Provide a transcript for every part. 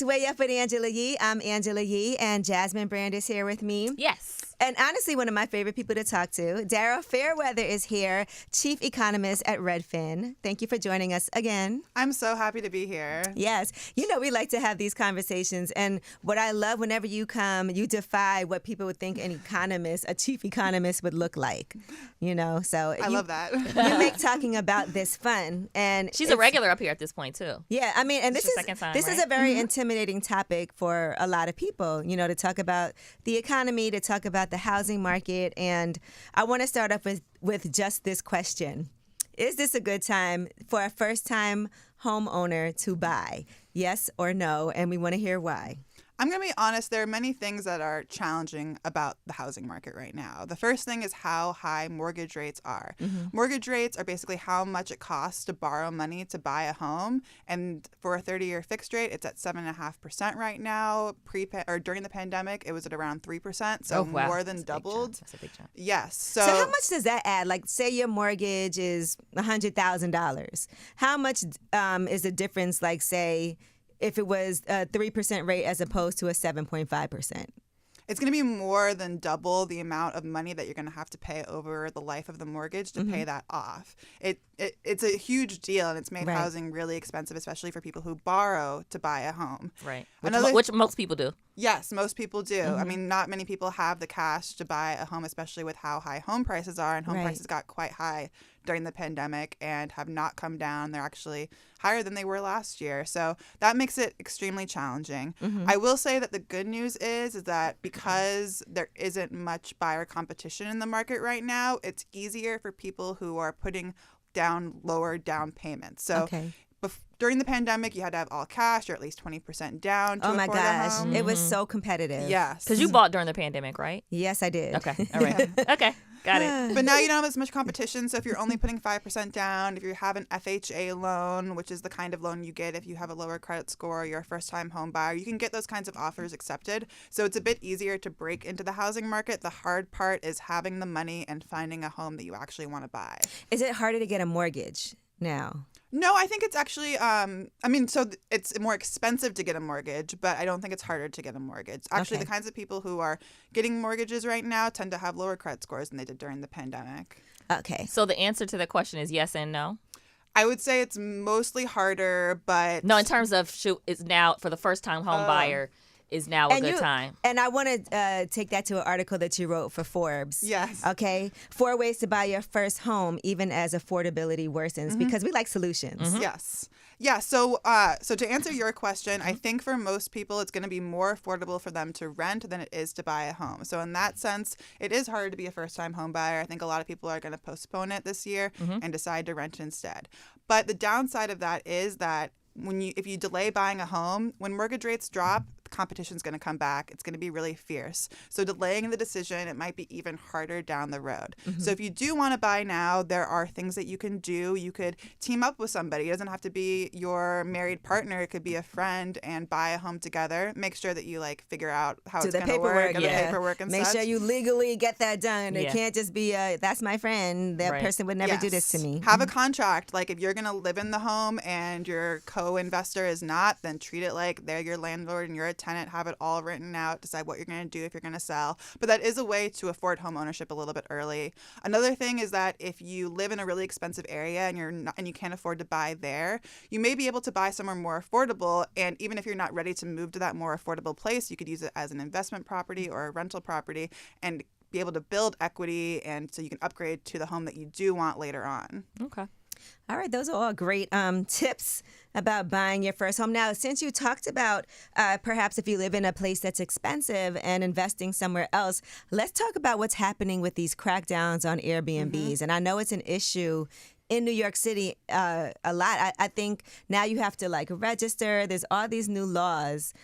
Way Up with Angela Yee. I'm Angela Yee, and Jasmine Brand is here with me. Yes. And honestly, one of my favorite people to talk to. Daryl Fairweather is here, Chief Economist at Redfin. Thank you for joining us again. I'm so happy to be here. Yes. You know, we like to have these conversations. And what I love, whenever you come, you defy what people would think an economist, a chief economist would look like. You know, so I love that. You make talking about this fun. And she's a regular up here at this point, too. Yeah. I mean, and this is a very intimidating topic for a lot of people, you know, to talk about the economy, to talk about the housing market. And I want to start off with just this question. Is this a good time for a first-time homeowner to buy? Yes or no? And we want to hear why. I'm going to be honest, there are many things that are challenging about the housing market right now. The first thing is how high mortgage rates are. Mm-hmm. Mortgage rates are basically how much it costs to borrow money to buy a home. And for a 30-year fixed rate, it's at 7.5% right now. During the pandemic, it was at around 3%, so more than doubled. That's a big jump. Yes. So how much does that add? Like, say your mortgage is $100,000. How much is the difference, like, say, if it was a 3% rate as opposed to a 7.5%? It's going to be more than double the amount of money that you're going to have to pay over the life of the mortgage to pay that off. It's a huge deal, and it's made housing really expensive, especially for people who borrow to buy a home. Right. Which most people do. Yes, most people do. I mean, not many people have the cash to buy a home, especially with how high home prices are. And home prices got quite high during the pandemic and have not come down. They're actually higher than they were last year. So that makes it extremely challenging. I will say that the good news is that because there isn't much buyer competition in the market right now, it's easier for people who are putting down lower down payments. So during the pandemic, you had to have all cash or at least 20% down to afford a home. It was so competitive. Yes. Because you bought during the pandemic, right? Yes, I did. Okay. All right. Okay. Got it. But now you don't have as much competition. So if you're only putting 5% down, if you have an FHA loan, which is the kind of loan you get if you have a lower credit score, you're a first-time home buyer, you can get those kinds of offers accepted. So it's a bit easier to break into the housing market. The hard part is having the money and finding a home that you actually want to buy. Is it harder to get a mortgage now? No, I think it's actually, it's more expensive to get a mortgage, but I don't think it's harder to get a mortgage. Actually, the kinds of people who are getting mortgages right now tend to have lower credit scores than they did during the pandemic. Okay. So the answer to the question is yes and no? I would say it's mostly harder, but... No, in terms of, it's now, for the first-time home buyer, is now a good time. And I want to take that to an article that you wrote for Forbes. Yes. Okay. 4 ways to buy your first home, even as affordability worsens, because we like solutions. Yes. Yeah. So to answer your question, I think for most people, it's going to be more affordable for them to rent than it is to buy a home. So in that sense, it is harder to be a first-time home buyer. I think a lot of people are going to postpone it this year and decide to rent instead. But the downside of that is that if you delay buying a home, when mortgage rates drop, the competition's going to come back. It's going to be really fierce. So delaying the decision, it might be even harder down the road. So if you do want to buy now, there are things that you can do. You could team up with somebody. It doesn't have to be your married partner. It could be a friend and buy a home together. Make sure that you figure out how it's going to work and the paperwork and Make such. sure you legally get that done. It can't just be that's my friend. That person would never do this to me. Have a contract. Like if you're going to live in the home and your co-investor is not, then treat it like they're your landlord and you're a tenant. Have it all written out. Decide what you're going to do if you're going to sell. But that is a way to afford home ownership a little bit early. Another thing is that if you live in a really expensive area and you can't afford to buy there, you may be able to buy somewhere more affordable. And even if you're not ready to move to that more affordable place, you could use it as an investment property or a rental property and be able to build equity, and so you can upgrade to the home that you do want later on. Okay. All right, those are all great tips about buying your first home. Now, since you talked about perhaps if you live in a place that's expensive and investing somewhere else, let's talk about what's happening with these crackdowns on Airbnbs. And I know it's an issue in New York City a lot. I think now you have to register. There's all these new laws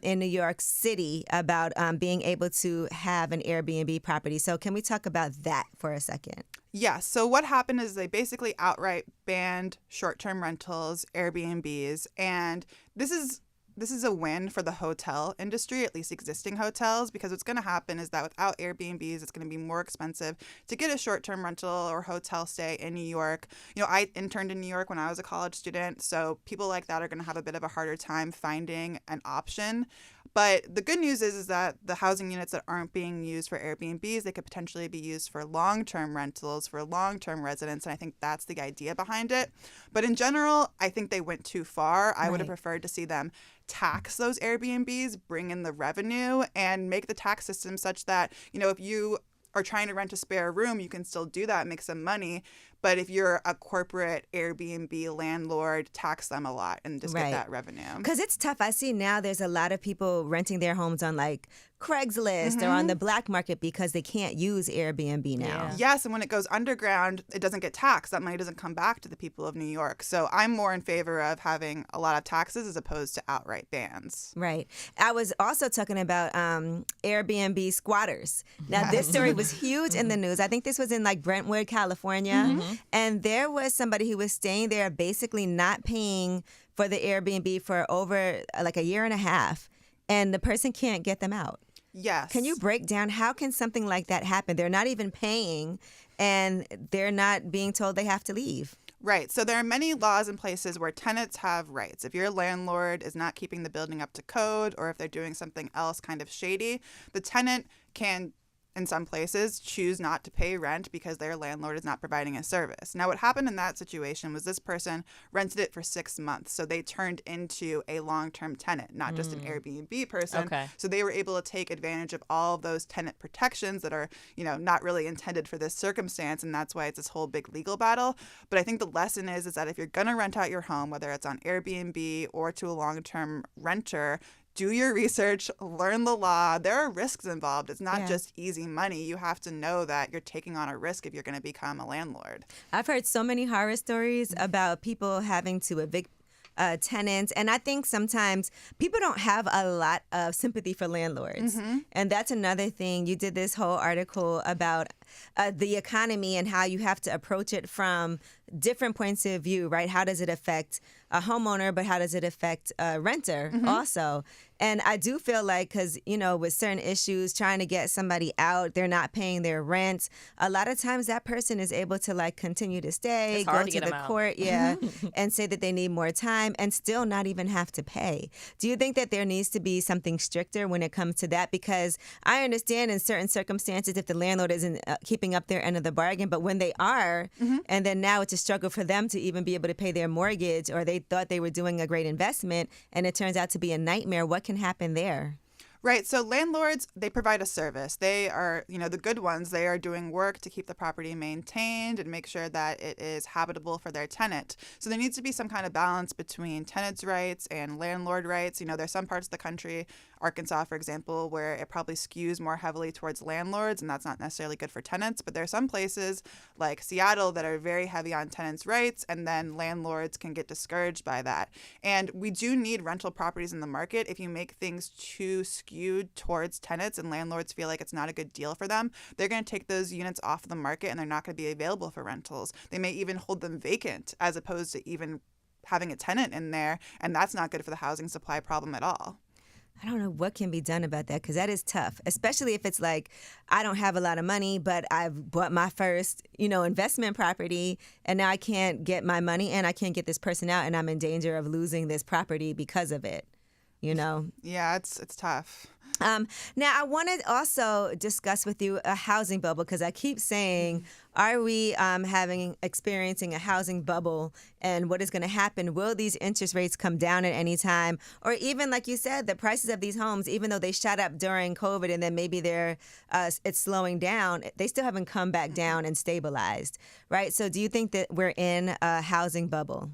in New York City about being able to have an Airbnb property. So can we talk about that for a second? Yes. So what happened is they basically outright banned short-term rentals, Airbnbs, and this is this is a win for the hotel industry, at least existing hotels, because what's going to happen is that without Airbnbs, it's going to be more expensive to get a short-term rental or hotel stay in New York. I interned in New York when I was a college student, so people like that are going to have a bit of a harder time finding an option. But the good news is that the housing units that aren't being used for Airbnbs, they could potentially be used for long-term rentals, for long-term residents, and I think that's the idea behind it. But in general, I think they went too far. I would have preferred to see them tax those Airbnbs, bring in the revenue, and make the tax system such that, if you are trying to rent a spare room, you can still do that, make some money. But if you're a corporate Airbnb landlord, tax them a lot and just get that revenue. Because it's tough. I see now there's a lot of people renting their homes on like Craigslist or on the black market because they can't use Airbnb now. Yeah. Yes, and when it goes underground, it doesn't get taxed. That money doesn't come back to the people of New York. So I'm more in favor of having a lot of taxes as opposed to outright bans. Right. I was also talking about Airbnb squatters. Now, this story was huge in the news. I think this was in like Brentwood, California. And there was somebody who was staying there basically not paying for the Airbnb for over like a year and a half. And the person can't get them out. Yes. Can you break down how can something like that happen? They're not even paying and they're not being told they have to leave. Right. So there are many laws in places where tenants have rights. If your landlord is not keeping the building up to code or if they're doing something else kind of shady, the tenant can, in some places, choose not to pay rent because their landlord is not providing a service. Now, what happened in that situation was this person rented it for 6 months. So they turned into a long-term tenant, not just an Airbnb person. Okay. So they were able to take advantage of all of those tenant protections that are, not really intended for this circumstance. And that's why it's this whole big legal battle. But I think the lesson is that if you're going to rent out your home, whether it's on Airbnb or to a long-term renter, do your research, learn the law. There are risks involved. It's not just easy money. You have to know that you're taking on a risk if you're going to become a landlord. I've heard so many horror stories about people having to evict tenants. And I think sometimes people don't have a lot of sympathy for landlords. And that's another thing. You did this whole article about the economy and how you have to approach it from different points of view, right? How does it affect a homeowner, but how does it affect a renter also? And I do feel like, because, with certain issues, trying to get somebody out, they're not paying their rent. A lot of times that person is able to like continue to stay, It's hard go to to get the them out. court, and say that they need more time and still not even have to pay. Do you think that there needs to be something stricter when it comes to that? Because I understand in certain circumstances if the landlord isn't keeping up their end of the bargain, but when they are, and then now it's a struggle for them to even be able to pay their mortgage, or they thought they were doing a great investment and it turns out to be a nightmare, what can happen there? Right. So landlords, they provide a service. They are, the good ones. They are doing work to keep the property maintained and make sure that it is habitable for their tenant. So there needs to be some kind of balance between tenants' rights and landlord rights. There's some parts of the country, Arkansas, for example, where it probably skews more heavily towards landlords, and that's not necessarily good for tenants. But there are some places like Seattle that are very heavy on tenants' rights, and then landlords can get discouraged by that. And we do need rental properties in the market. If you make things too skewed towards tenants and landlords feel like it's not a good deal for them, they're going to take those units off the market and they're not going to be available for rentals. They may even hold them vacant as opposed to even having a tenant in there, and that's not good for the housing supply problem at all. I don't know what can be done about that, because that is tough, especially if it's like, I don't have a lot of money, but I've bought my first, investment property, and now I can't get my money and I can't get this person out, and I'm in danger of losing this property because of it, Yeah, it's tough. Now, I want to also discuss with you a housing bubble, because I keep saying, are we experiencing a housing bubble, and what is going to happen? Will these interest rates come down at any time? Or even, like you said, the prices of these homes, even though they shot up during COVID and then maybe it's slowing down, they still haven't come back down and stabilized, right? So do you think that we're in a housing bubble?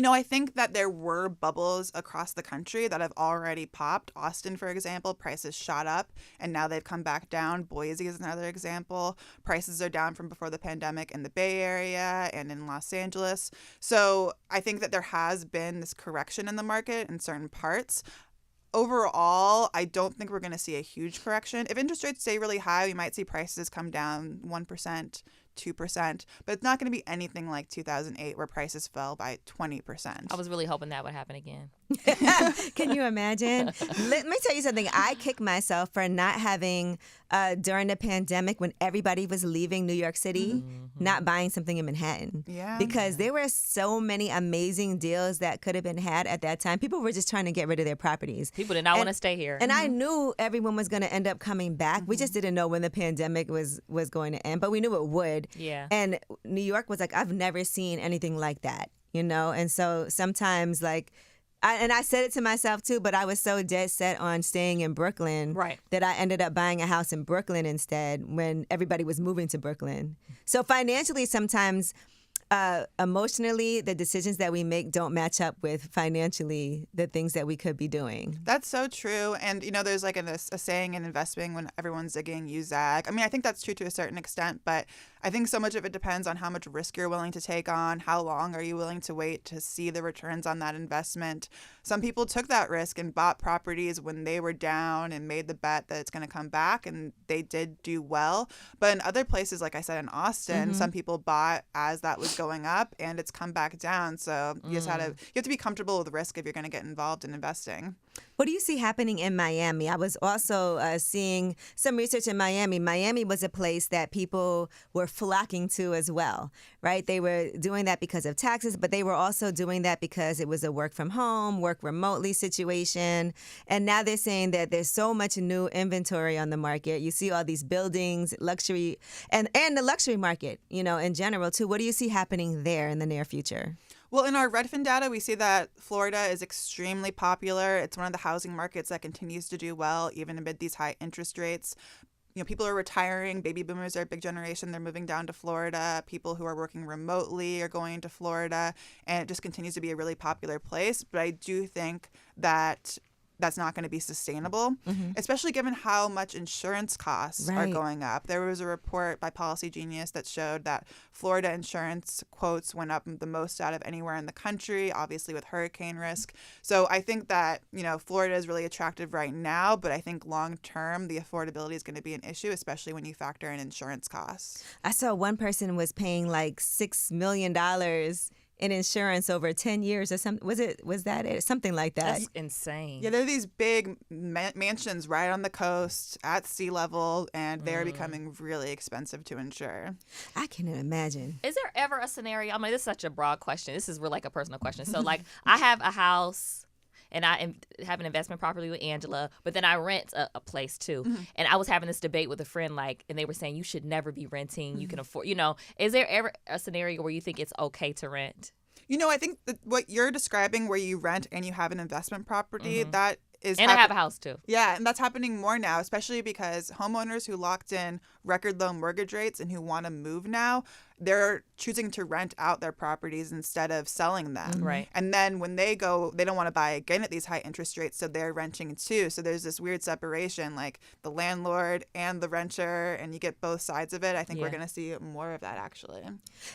I think that there were bubbles across the country that have already popped. Austin, for example, prices shot up and now they've come back down. Boise is another example. Prices are down from before the pandemic in the Bay Area and in Los Angeles. So I think that there has been this correction in the market in certain parts. Overall, I don't think we're going to see a huge correction. If interest rates stay really high, we might see prices come down 1%, 2%, but it's not going to be anything like 2008 where prices fell by 20%. I was really hoping that would happen again. Can you imagine? Let me tell you something. I kick myself for not having, during the pandemic when everybody was leaving New York City, not buying something in Manhattan. Yeah. Because there were so many amazing deals that could have been had at that time. People were just trying to get rid of their properties. People did not want to stay here. And I knew everyone was going to end up coming back. We just didn't know when the pandemic was going to end, but we knew it would. Yeah. And New York was like, I've never seen anything like that, you know? And so sometimes, like, I said it to myself too, but I was so dead set on staying in Brooklyn that I ended up buying a house in Brooklyn instead when everybody was moving to Brooklyn. So financially, sometimes emotionally, the decisions that we make don't match up with financially the things that we could be doing. That's so true. And, you know, there's like a saying in investing when everyone's zigging, you zag. I mean, I think that's true to a certain extent, but I think so much of it depends on how much risk you're willing to take on, how long are you willing to wait to see the returns on that investment. Some people took that risk and bought properties when they were down and made the bet that it's going to come back, and they did do well. But in other places, like I said, in Austin, some people bought as that was going up and it's come back down. So you just you have to be comfortable with risk if you're going to get involved in investing. What do you see happening in Miami? I was also seeing some research in Miami. Miami was a place that people were flocking to as well, right? They were doing that because of taxes, but they were also doing that because it was a work from home, work remotely situation. And now they're saying that there's so much new inventory on the market. You see all these buildings, luxury, and the luxury market, you know, in general too. What do you see happening there in the near future? Well, in our Redfin data, we see that Florida is extremely popular. It's one of the housing markets that continues to do well, even amid these high interest rates. You know, people are retiring. Baby boomers are a big generation. They're moving down to Florida. People who are working remotely are going to Florida. And it just continues to be a really popular place. But I do think that that's not going to be sustainable, especially given how much insurance costs are going up. There was a report by Policy Genius that showed that Florida insurance quotes went up the most out of anywhere in the country, obviously with hurricane risk. So I think that, you know, Florida is really attractive right now, but I think long term, the affordability is going to be an issue, especially when you factor in insurance costs. I saw one person was paying like $6 million in insurance over 10 years or something. Was that it? Something like that. That's insane. Yeah, there are these big mansions right on the coast at sea level, and they're becoming really expensive to insure. I can't imagine. Is there ever a scenario? I mean, this is such a broad question. This is really like a personal question. So, like, I have a house and I have an investment property with Angela, but then I rent a place too. And I was having this debate with a friend, like, and they were saying you should never be renting. You can afford, you know, is there ever a scenario where you think it's okay to rent? You know, I think that what you're describing where you rent and you have an investment property, that is... And I have a house too. Yeah, and that's happening more now, especially because homeowners who locked in record low mortgage rates and who want to move now, they're choosing to rent out their properties instead of selling them. Right. And then when they go, they don't want to buy again at these high interest rates, so they're renting too. So there's this weird separation, like the landlord and the renter, and you get both sides of it. I think we're going to see more of that, actually.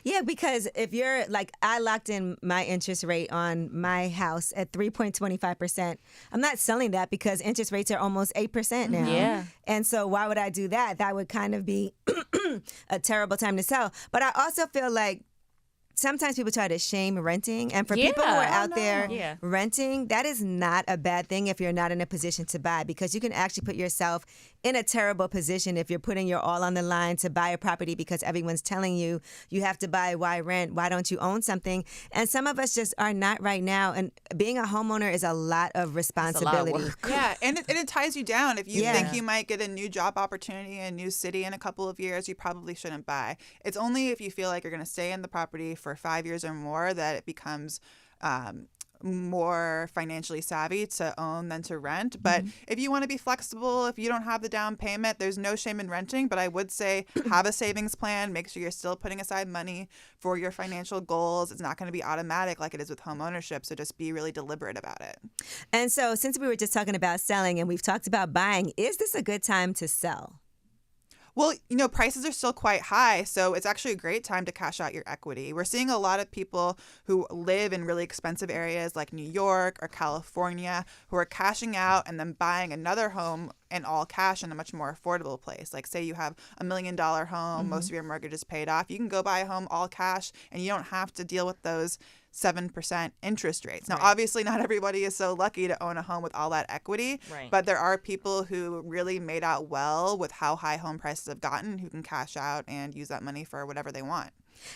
Yeah, because if you're like, I locked in my interest rate on my house at 3.25%. I'm not selling that because interest rates are almost 8% now. Yeah. And so why would I do that? That would kind of be a terrible time to sell. But I also feel like sometimes people try to shame renting. And for people who are out there renting, that is not a bad thing if you're not in a position to buy, because you can actually put yourself in a terrible position if you're putting your all on the line to buy a property because everyone's telling you you have to buy, why rent, why don't you own something? And some of us just are not right now. And being a homeowner is a lot of responsibility. It's a lot of work. Yeah, and it ties you down. If you think you might get a new job opportunity in a new city in a couple of years, you probably shouldn't buy. It's only if you feel like you're going to stay in the property for 5 years or more that it becomes more financially savvy to own than to rent. But if you want to be flexible, if you don't have the down payment, there's no shame in renting. But I would say have a savings plan. Make sure you're still putting aside money for your financial goals. It's not going to be automatic like it is with home ownership. So just be really deliberate about it. And so since we were just talking about selling and we've talked about buying, is this a good time to sell? Well, you know, prices are still quite high, so it's actually a great time to cash out your equity. We're seeing a lot of people who live in really expensive areas like New York or California who are cashing out and then buying another home in all cash in a much more affordable place. Like say you have $1 million home, most of your mortgage is paid off. You can go buy a home all cash and you don't have to deal with those 7% interest rates. Now, obviously, not everybody is so lucky to own a home with all that equity, but there are people who really made out well with how high home prices have gotten who can cash out and use that money for whatever they want.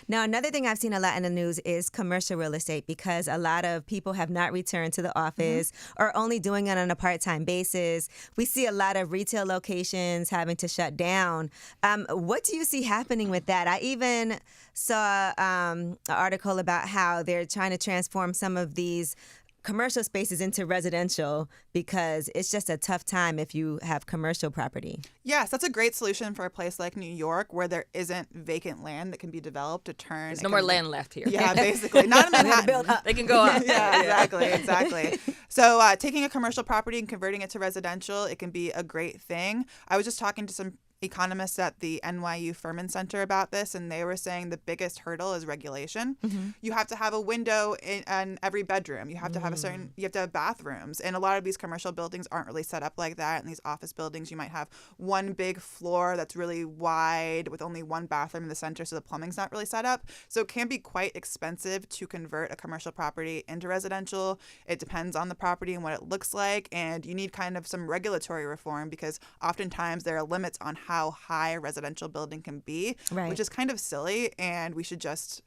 Now, another thing I've seen a lot in the news is commercial real estate, because a lot of people have not returned to the office or only doing it on a part-time basis. We see a lot of retail locations having to shut down. What do you see happening with that? I even saw an article about how they're trying to transform some of these commercial spaces into residential because it's just a tough time if you have commercial property. Yes, that's a great solution for a place like New York where there isn't vacant land that can be developed to turn. There's no more land left here. Yeah, basically. Not in Manhattan. They can go up. Yeah, exactly. So taking a commercial property and converting it to residential, it can be a great thing. I was just talking to some economists at the NYU Furman Center about this, and they were saying the biggest hurdle is regulation. You have to have a window in every bedroom. You have to have you have to have bathrooms. And a lot of these commercial buildings aren't really set up like that. In these office buildings, you might have one big floor that's really wide with only one bathroom in the center, so the plumbing's not really set up. So it can be quite expensive to convert a commercial property into residential. It depends on the property and what it looks like, and you need kind of some regulatory reform because oftentimes there are limits on how high a residential building can be, which is kind of silly, and we should just,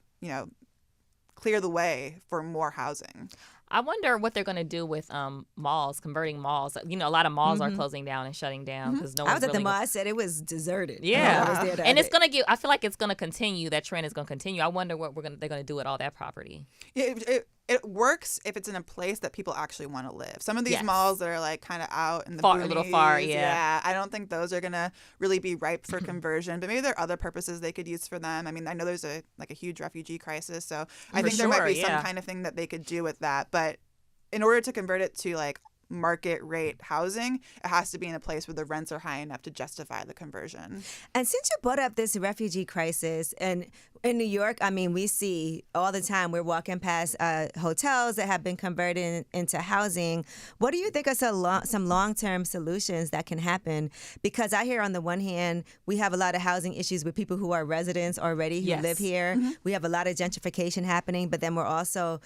clear the way for more housing. I wonder what they're going to do with malls, converting malls. A lot of malls are closing down and shutting down because no one's I was at really the mall. I said it was deserted. Yeah, I was there and it's going to I feel like it's going to continue. That trend is going to continue. I wonder what they're going to do with all that property. It works if it's in a place that people actually want to live. Some of these malls that are like kind of out in the a little far, yeah. I don't think those are going to really be ripe for conversion, but maybe there are other purposes they could use for them. I mean, I know there's a huge refugee crisis, so I think there might be some kind of thing that they could do with that. But in order to convert it to market rate housing, it has to be in a place where the rents are high enough to justify the conversion. And since you brought up this refugee crisis, and in New York, I mean, we see all the time, we're walking past hotels that have been converted into housing. What do you think are some long-term solutions that can happen? Because I hear on the one hand, we have a lot of housing issues with people who are residents already who live here. We have a lot of gentrification happening, but then we're also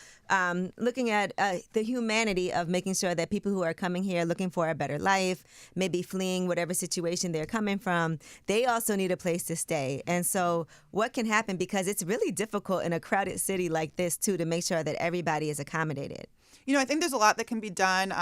looking at the humanity of making sure that people who are coming here looking for a better life, maybe fleeing whatever situation they're coming from, they also need a place to stay. And so what can happen? Because it's really difficult in a crowded city like this, too, to make sure that everybody is accommodated. I think there's a lot that can be done.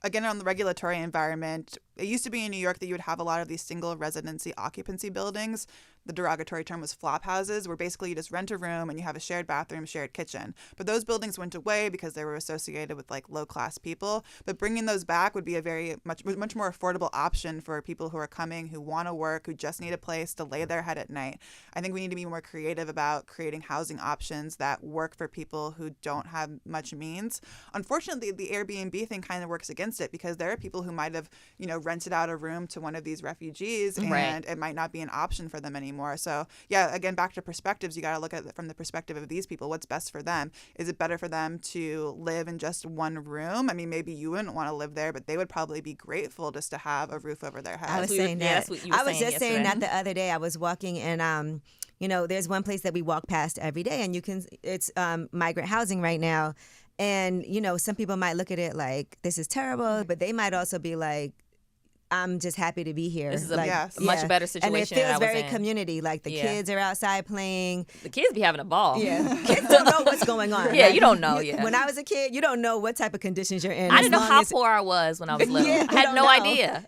Again, on the regulatory environment, it used to be in New York that you would have a lot of these single residency occupancy buildings. The derogatory term was flop houses, where basically you just rent a room and you have a shared bathroom, shared kitchen. But those buildings went away because they were associated with low-class people. But bringing those back would be a much more affordable option for people who are coming, who want to work, who just need a place to lay their head at night. I think we need to be more creative about creating housing options that work for people who don't have much means. Unfortunately, the Airbnb thing kind of works against it because there are people who might have, rented out a room to one of these refugees and it might not be an option for them anymore. So yeah, again, back to perspectives, you got to look at it from the perspective of these people. What's best for them? Is it better for them to live in just one room? I mean, maybe you wouldn't want to live there, but they would probably be grateful just to have a roof over their head. I was saying that. Yeah, that's what you were I was just saying yesterday. that the other day. I was walking and there's one place that we walk past every day, and it's migrant housing right now. And, some people might look at it like, this is terrible, but they might also be like, I'm just happy to be here. This is a much better situation. And it than I feels was very in. community. Like the kids are outside playing. The kids be having a ball. Yeah, kids don't know what's going on. Yeah, Like, you don't know. Yeah. When I was a kid, you don't know what type of conditions you're in. I didn't know how poor I was when I was little. Yeah, I had no idea.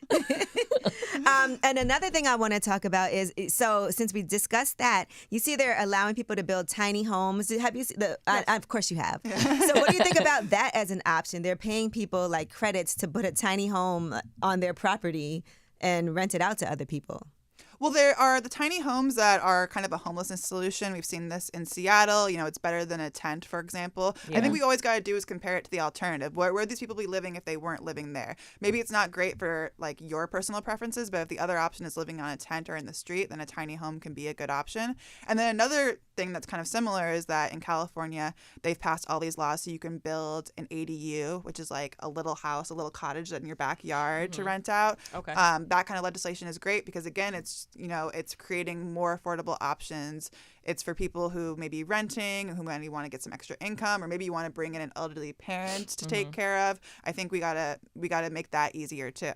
And another thing I want to talk about is, so since we discussed that, you see they're allowing people to build tiny homes. Have you seen of course you have. So what do you think about that as an option? They're paying people credits to put a tiny home on their property and rent it out to other people. Well, there are the tiny homes that are kind of a homelessness solution. We've seen this in Seattle. It's better than a tent, for example. I think we always got to do is compare it to the alternative. Where would these people be living if they weren't living there? Maybe it's not great for like your personal preferences, but if the other option is living on a tent or in the street, then a tiny home can be a good option. And then another thing that's kind of similar is that in California, they've passed all these laws so you can build an ADU, which is like a little house, a little cottage in your backyard to rent out. Okay. That kind of legislation is great because, again, it's creating more affordable options. It's for people who may be renting, who maybe want to get some extra income, or maybe you want to bring in an elderly parent to take care of. I think we gotta make that easier too.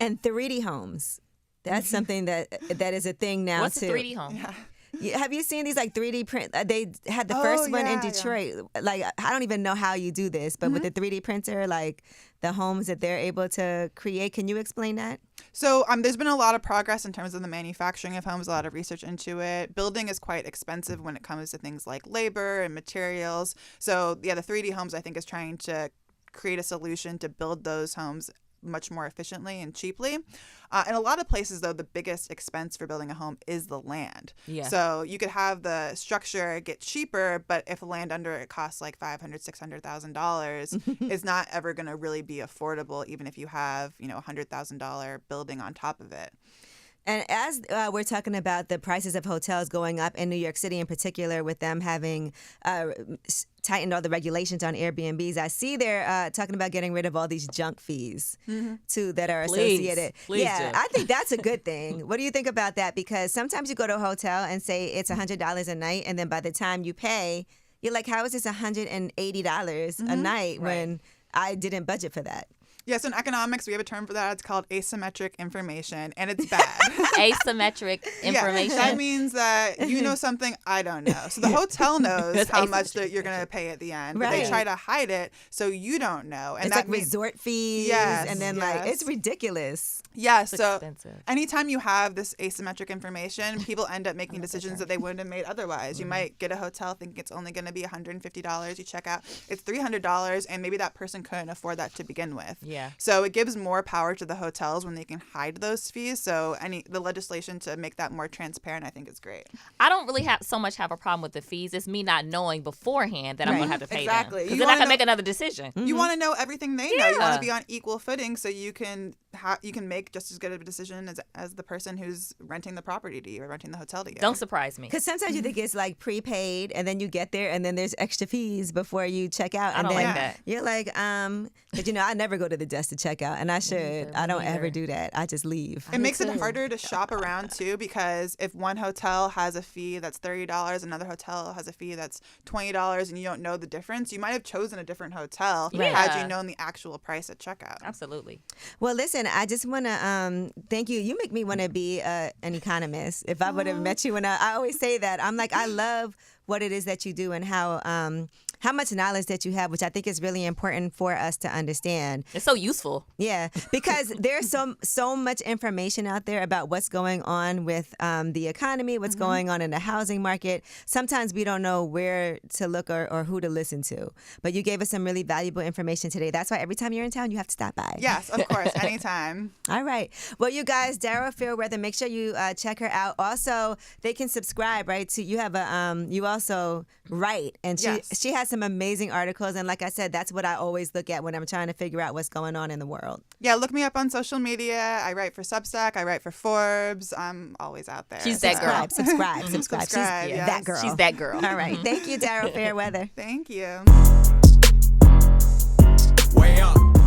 And 3D homes. That's something that is a thing now What's too. a 3D home? Yeah. Have you seen these like 3D print? They had the first one in Detroit. Yeah. Like, I don't even know how you do this, but with the 3D printer, like the homes that they're able to create. Can you explain that? So there's been a lot of progress in terms of the manufacturing of homes, a lot of research into it. Building is quite expensive when it comes to things like labor and materials. So yeah, the 3D homes I think is trying to create a solution to build those homes much more efficiently and cheaply. In a lot of places, though, the biggest expense for building a home is the land. Yeah. So you could have the structure get cheaper, but if land under it costs like $500,000, $600,000, it's not ever going to really be affordable, even if you have, $100,000 building on top of it. And as we're talking about the prices of hotels going up in New York City in particular, with them having tightened all the regulations on Airbnbs, I see they're talking about getting rid of all these junk fees too that are associated. Please yeah, do. I think that's a good thing. What do you think about that? Because sometimes you go to a hotel and say it's $100 a night, and then by the time you pay, you're like, how is this $180 a night when I didn't budget for that? Yeah, so in economics, we have a term for that. It's called asymmetric information, and it's bad. Asymmetric information. Yeah, that means that you know something I don't know. So the hotel knows how much that you're going to pay at the end, but they try to hide it so you don't know. And it's like resort fees, and then like it's ridiculous. Yeah, It's so expensive. anytime you have this asymmetric information, people end up making decisions that they wouldn't have made otherwise. You might get a hotel thinking it's only going to be $150. You check out, it's $300, and maybe that person couldn't afford that to begin with. Yeah. So it gives more power to the hotels when they can hide those fees. So the legislation to make that more transparent, I think, is great. I don't really have a problem with the fees. It's me not knowing beforehand that I'm going to have to pay them. Because then I can make another decision. You want to know everything they know. You want to be on equal footing so you can make just as good of a decision as the person who's renting the property to you or renting the hotel to you. Don't surprise me. Because sometimes you think it's like prepaid, and then you get there, and then there's extra fees before you check out. I And don't then like that. You're like, but I never go to the desk to check out, and I should. I don't ever do that. I just leave. It makes it harder to shop around too, because if one hotel has a fee that's $30, another hotel has a fee that's $20, and you don't know the difference, you might have chosen a different hotel had you known the actual price at checkout. Absolutely. Well, listen, I just want to thank you. You make me want to be an economist. If I would have met you, and I always say that, I'm like, I love what it is that you do and how much knowledge that you have, which I think is really important for us to understand. It's so useful. Yeah, because there's so much information out there about what's going on with the economy, what's going on in the housing market. Sometimes we don't know where to look or who to listen to. But you gave us some really valuable information today. That's why every time you're in town, you have to stop by. Yes, of course, anytime. All right. Well, you guys, Daryl Fairweather, make sure you check her out. Also, they can subscribe, right? To you have you also write, and she has some amazing articles. And like I said, that's what I always look at when I'm trying to figure out what's going on in the world. Yeah, look me up on social media. I write for Substack. I write for Forbes. I'm always out there. She's that girl. Subscribe. Subscribe, She's yes. that girl. She's that girl. All right. Thank you, Daryl Fairweather. Thank you.